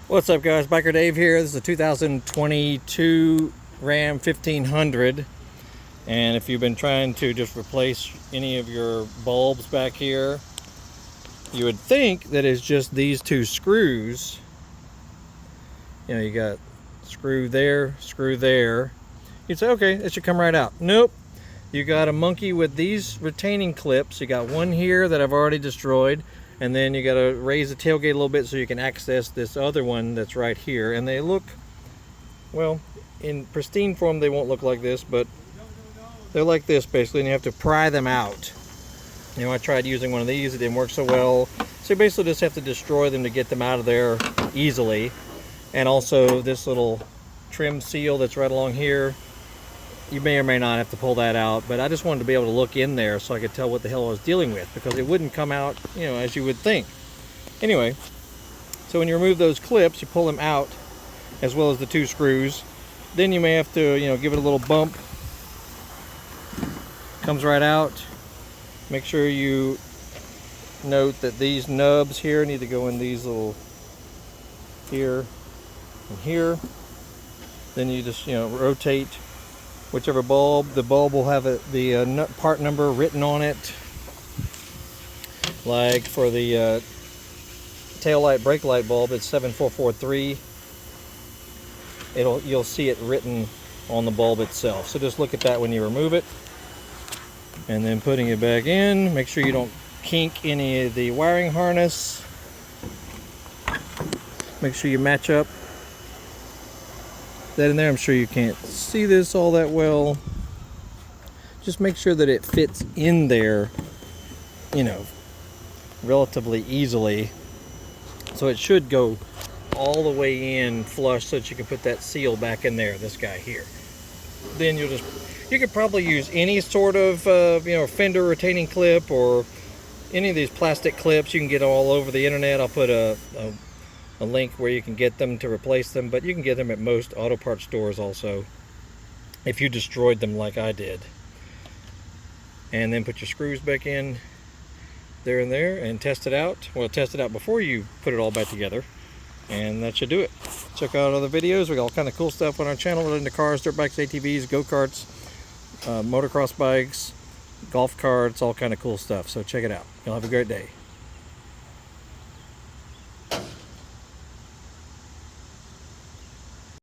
What's up, guys? Biker Dave here. This is a 2022 Ram 1500, and if you've been trying to just replace any of your bulbs back here, you would think that it's just these two screws. You know, you got screw there, screw there. You'd say, okay, it should come right out. Nope. You got a monkey with these retaining clips. You got one here that I've already destroyed, and then you got to raise the tailgate a little bit so you can access this other one that's right here. And they look, well, in pristine form they won't look like this, but they're like this basically, and you have to pry them out. You know, I tried using one of these, it didn't work so well. So you basically just have to destroy them to get them out of there easily. And also this little trim seal that's right along here, you may or may not have to pull that out, but I just wanted to be able to look in there so I could tell what the hell I was dealing with, because it wouldn't come out, you know, as you would think. Anyway, so when you remove those clips, you pull them out, as well as the two screws. Then you may have to, you know, give it a little bump. Comes right out. Make sure you note that these nubs here need to go in these little here and here. Then you just, you know, rotate whichever bulb. The bulb will have the part number written on it. Like for the tail light, brake light bulb, it's 7443. You'll see it written on the bulb itself. So just look at that when you remove it. And then putting it back in, make sure you don't kink any of the wiring harness. Make sure you match up that in there. I'm sure you can't see this all that well. Just make sure that it fits in there, you know, relatively easily. So it should go all the way in flush so that you can put that seal back in there, this guy here. Then you could probably use any sort of you know, fender retaining clip or any of these plastic clips. You can get all over the internet. I'll put a link where you can get them to replace them, but you can get them at most auto parts stores also, if you destroyed them like I did. And then put your screws back in there and there and test it out. Well, test it out before you put it all back together, and that should do it. Check out other videos. We got all kind of cool stuff on our channel related to cars, dirt bikes, ATVs, go-karts, motocross bikes, golf carts, all kind of cool stuff. So check it out. You'll have a great day.